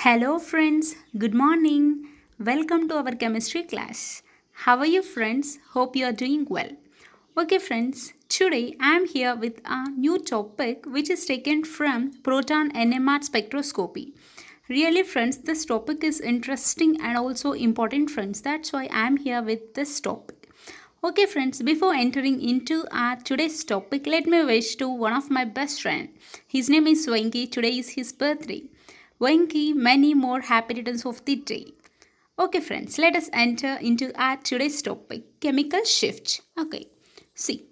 Hello, friends. Good morning. Welcome to our chemistry class. How are you, friends? Hope you are doing well. Okay, friends. Today I am here with a new topic which is taken from proton NMR spectroscopy. Really, friends, this topic is interesting and also important, friends. That's why I am here with this topic. Okay, friends, before entering into our today's topic, let me wish to one of my best friend. His name is Swanky. Today is his birthday. Wenki, many more happy returns of the day. Okay, friends, let us enter into our today's topic chemical shift. Okay, see,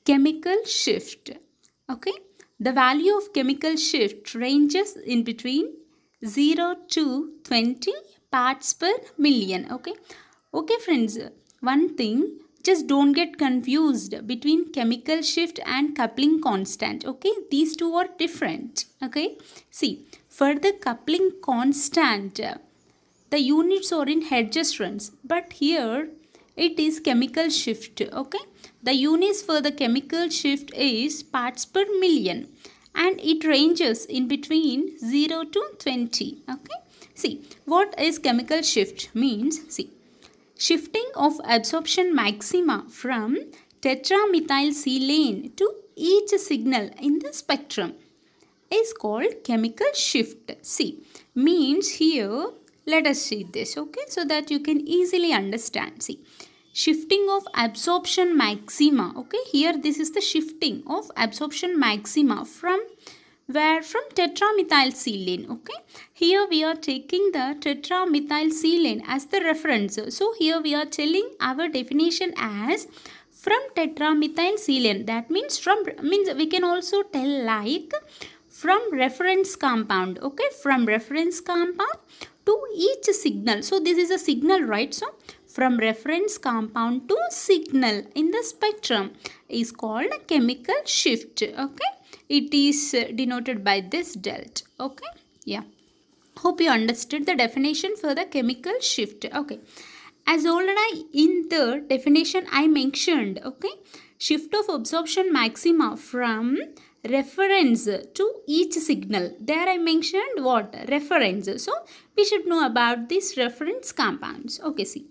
chemical shift. Okay, the value of chemical shift ranges in between 0 to 20 parts per million. Okay, friends, one thing, just don't get confused between chemical shift and coupling constant. Okay, these two are different. Okay, see, for the coupling constant, the units are in Hertz runs, but here it is chemical shift. Okay, the units for the chemical shift is parts per million and it ranges in between 0 to 20. Okay, see, what is chemical shift means? See, shifting of absorption maxima from tetramethylsilane to each signal in the spectrum is called chemical shift. See, means here, let us see this, okay, so that you can easily understand. See, shifting of absorption maxima, okay, here this is the shifting of absorption maxima from where? From tetramethylsilane. Okay, here we are taking the tetramethylsilane as the reference. So here we are telling our definition as from tetramethylsilane. That means we can also tell like from reference compound. Okay, from reference compound to each signal. So this is a signal, right? So from reference compound to signal in the spectrum is called a chemical shift. Okay, it is denoted by this delt. Okay, yeah, hope you understood the definition for the chemical shift. Okay, as already in the definition I mentioned, okay, shift of absorption maxima from reference to each signal. There I mentioned what? Reference. So we should know about these reference compounds. Okay, see,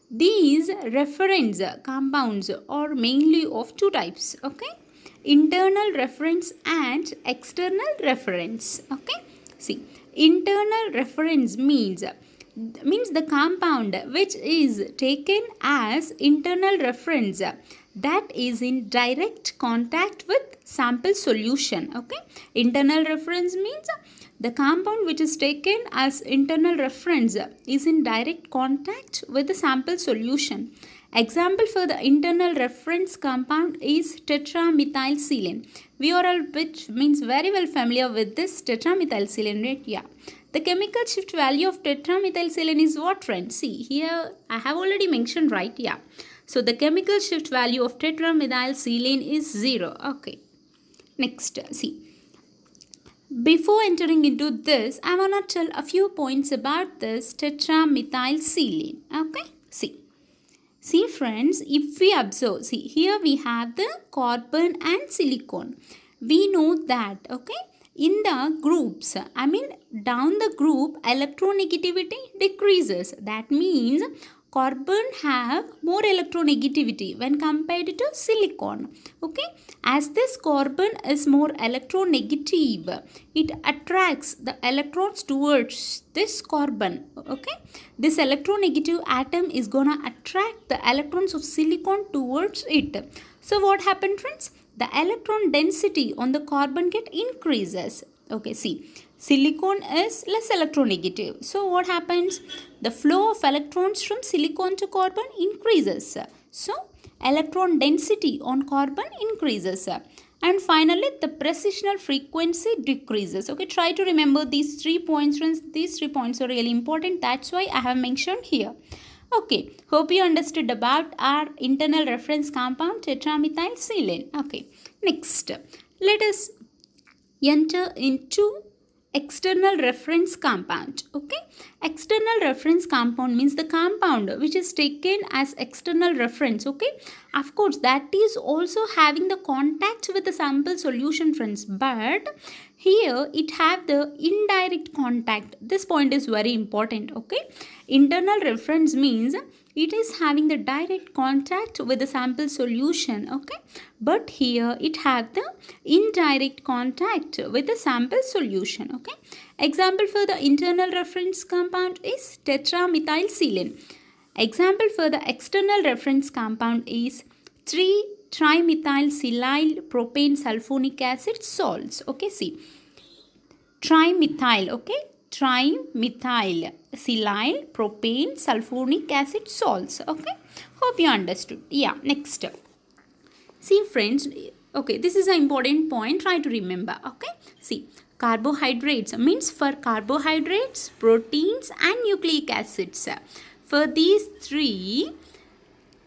these reference compounds are mainly of two types. Okay, internal reference and external reference. Okay, see, internal reference means the compound which is taken as internal reference that is in direct contact with sample solution. Okay, internal reference means the compound which is taken as internal reference is in direct contact with the sample solution. Example for the internal reference compound is tetramethylsilane. We are all bit means very well familiar with this tetramethylsilane, right? Yeah. The chemical shift value of tetramethylsilane is what, friends? See, here I have already mentioned, right? Yeah. So the chemical shift value of tetramethylsilane is 0. Okay. Next, see. Before entering into this, I want to tell a few points about this tetramethylsilane. Okay, see friends, if we observe, see here we have the carbon and silicon. We know that, okay, in the groups, I mean down the group, electronegativity decreases. That means carbon have more electronegativity when compared to silicon. Okay, as this carbon is more electronegative, it attracts the electrons towards this carbon. Okay, this electronegative atom is gonna attract the electrons of silicon towards it. So what happened, friends? The electron density on the carbon get increases. Okay, see, silicon is less electronegative. So what happens? The flow of electrons from silicon to carbon increases. So electron density on carbon increases. And finally, the precessional frequency decreases. Okay, try to remember these 3 points, friends. These 3 points are really important. That's why I have mentioned here. Okay, hope you understood about our internal reference compound tetramethylsilane. Okay, next, let us enter into external reference compound. Okay, external reference compound means the compound which is taken as external reference. Okay, of course that is also having the contact with the sample solution, friends, but Here it have the indirect contact. This point is very important. Okay, internal reference means it is having the direct contact with the sample solution. Okay, but here it have the indirect contact with the sample solution. Okay, example for the internal reference compound is tetramethylsilane. Example for the external reference compound is 3-trimethylsilyl propane sulfonic acid salts. Okay, see, trimethyl, okay, trimethyl silyl propane sulfonic acid salts. Okay, hope you understood. Yeah, next, see friends, okay, this is an important point, try to remember. Okay, see, carbohydrates means for carbohydrates, proteins and nucleic acids. For these three,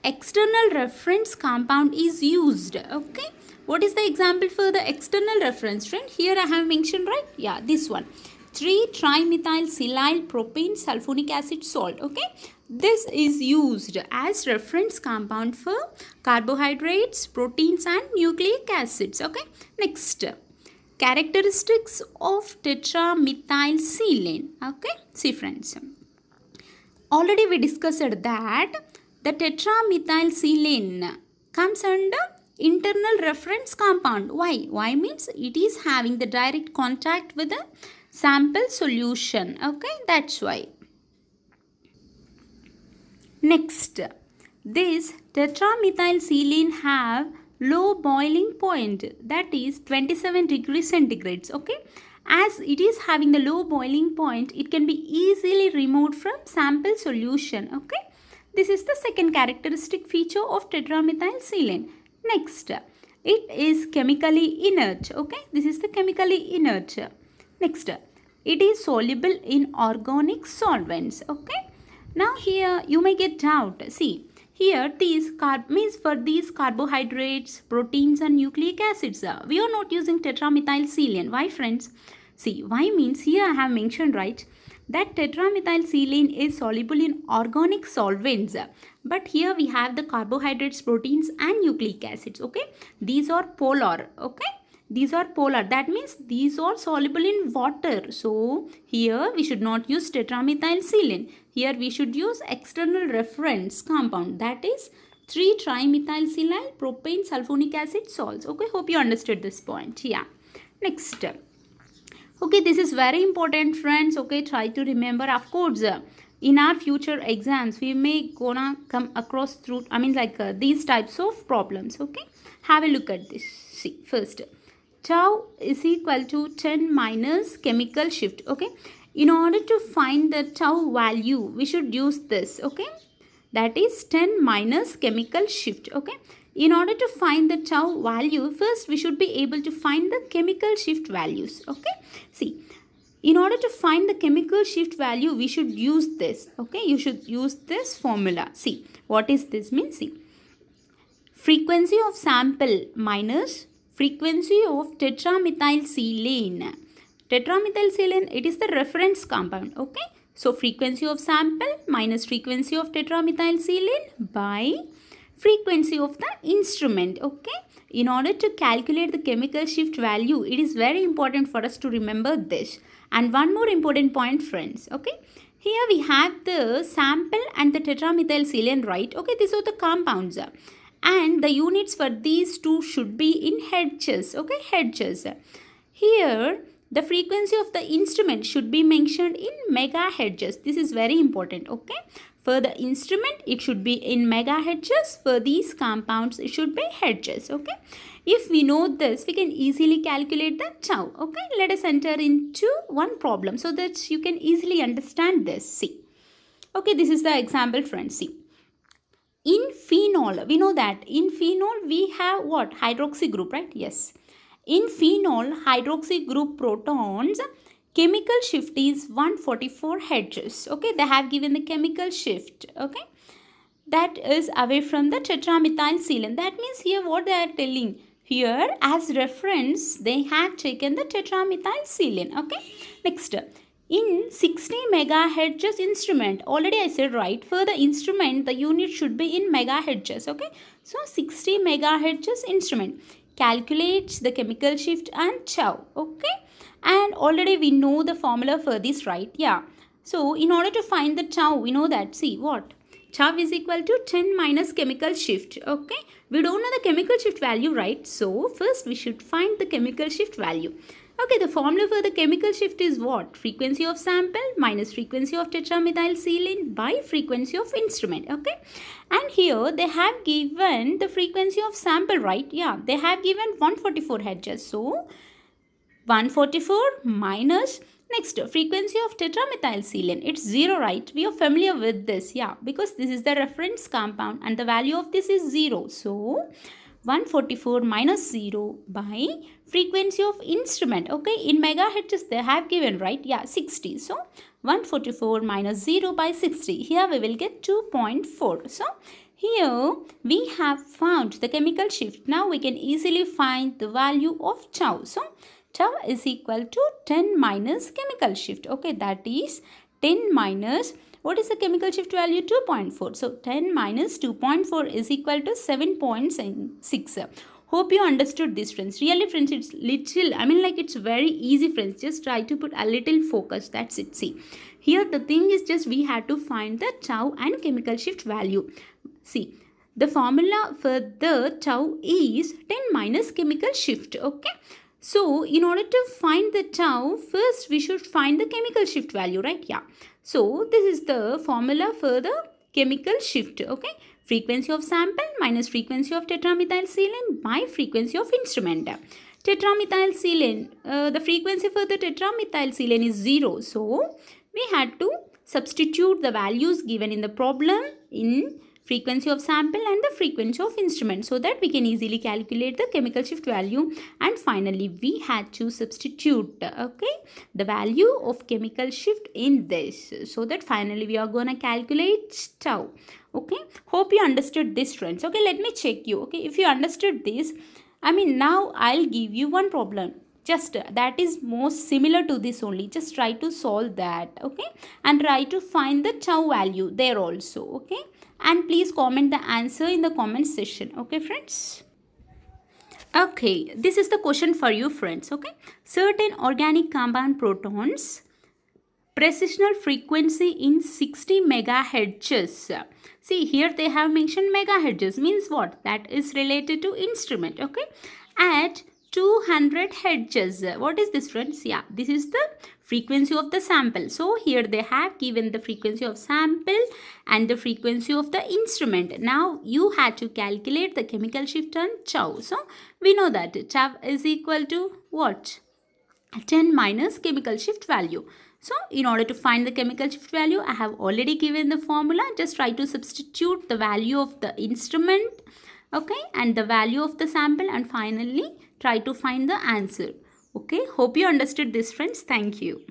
external reference compound is used. Okay, what is the example for the external reference, friend? Here I have mentioned, right? Yeah, this one, 3-trimethylsilyl propane sulfonic acid salt. Okay, this is used as reference compound for carbohydrates, proteins and nucleic acids. Okay, next, characteristics of tetramethylsilane. Okay, see friends, already we discussed that the tetramethylsilane comes under internal reference compound. Why? Why means it is having the direct contact with the sample solution. Okay, that's why. Next, this tetramethylsilane have low boiling point, that is 27 degrees centigrades. Okay, as it is having the low boiling point, it can be easily removed from sample solution. Okay, this is the second characteristic feature of tetramethylsilane. Next, it is chemically inert. Okay, this is the chemically inert. Next, it is soluble in organic solvents. Okay, now here you may get doubt. See, here these means for these carbohydrates, proteins and nucleic acids, we are not using tetramethylsilane. Why friends? See, why means here I have mentioned, right, that tetramethylsilane is soluble in organic solvents, but here we have the carbohydrates, proteins and nucleic acids. Okay, these are polar. Okay, these are polar, that means these are soluble in water. So here we should not use tetramethylsilane. Here we should use external reference compound, that is 3-trimethylsilyl propane sulfonic acid salts. Okay, hope you understood this point. Yeah, next, okay, this is very important friends. Okay, try to remember. Of course, in our future exams we may gonna come across through these types of problems. Okay, have a look at this. See, first, tau is equal to 10 minus chemical shift. Okay, in order to find the tau value we should use this. Okay, that is 10 minus chemical shift. Okay, in order to find the tau value, first we should be able to find the chemical shift values. Okay, see, in order to find the chemical shift value we should use this. Okay, you should use this formula. See, what is this mean? See, frequency of sample minus frequency of tetramethylsilane. Tetramethylsilane, it is the reference compound. Okay, so frequency of sample minus frequency of tetramethylsilane by frequency of the instrument. Okay, in order to calculate the chemical shift value, it is very important for us to remember this. And one more important point friends. Okay, here we have the sample and the tetramethylsilane, right? Okay, these are the compounds, and the units for these two should be in hertz. Okay, hertz. Here the frequency of the instrument should be mentioned in megahertz. This is very important. Okay, for the instrument it should be in megahertz. For these compounds it should be hertz. Okay, if we know this we can easily calculate the tau. Okay, let us enter into one problem so that you can easily understand this. See, okay, this is the example friends. See, in phenol, we know that in phenol we have what? Hydroxy group, right? Yes. In phenol, hydroxy group protons, chemical shift is 144 hertz. Okay, they have given the chemical shift. Okay, that is away from the tetramethylsilane. That means here what they are telling, here as reference they have taken the tetramethylsilane. Okay, next, in 60 megahertz instrument, already I said, right, for the instrument the unit should be in megahertz. Okay, so 60 megahertz instrument calculates the chemical shift and tau. Okay, And already we know the formula for this, right? Yeah. So in order to find the tau, we know that, see what? Tau is equal to 10 minus chemical shift. Okay. We don't know the chemical shift value, right? So first we should find the chemical shift value. Okay, the formula for the chemical shift is what? Frequency of sample minus frequency of tetramethylserine by frequency of instrument. Okay. And here they have given the frequency of sample, right? Yeah, they have given 144 Hz. So 144 minus next frequency of tetramethylserine, it's 0, right? We are familiar with this, yeah, because this is the reference compound and the value of this is 0. So 144 minus 0 by frequency of instrument. Okay, in megahertz they have given, right? Yeah, 60. So 144 minus 0 by 60, here we will get 2.4. So here we have found the chemical shift. Now we can easily find the value of tau. So tau is equal to 10 minus chemical shift. Okay, that is 10 minus, what is the chemical shift value? 2.4. So 10 minus 2.4 is equal to 7.6. Hope you understood this, friends. Really, friends, it's little, it's very easy, friends. Just try to put a little focus. That's it. See, here the thing is just we had to find the tau and chemical shift value. See, the formula for the tau is 10 minus chemical shift. Okay. So, in order to find the tau, first we should find the chemical shift value, right? Yeah. So, this is the formula for the chemical shift, okay? Frequency of sample minus frequency of tetramethylserine by frequency of instrument. Tetramethylserine, the frequency for the tetramethylserine is 0. So, we had to substitute the values given in the problem in frequency of sample and the frequency of instrument so that we can easily calculate the chemical shift value. And finally we had to substitute the value of chemical shift in this so that finally we are gonna calculate tau. Okay, hope you understood this, friends. Okay, let me check you. Okay, if you understood this, now I'll give you one problem just that is most similar to this only. Just try to solve that, okay, and try to find the tau value there also. Okay, and please comment the answer in the comment section. Okay, friends. Okay, this is the question for you, friends. Okay, certain organic compound protons precisional frequency in 60 megahertz. See, here they have mentioned megahertz, means what? That is related to instrument. Okay, at 200 hertz. What is this, friends? Yeah, this is the frequency of the sample. So here they have given the frequency of sample and the frequency of the instrument. Now you had to calculate the chemical shift on tau. So we know that tau is equal to what? 10 minus chemical shift value. So in order to find the chemical shift value, I have already given the formula. Just try to substitute the value of the instrument, okay, and the value of the sample, and finally try to find the answer. Okay, hope you understood this, friends. Thank you.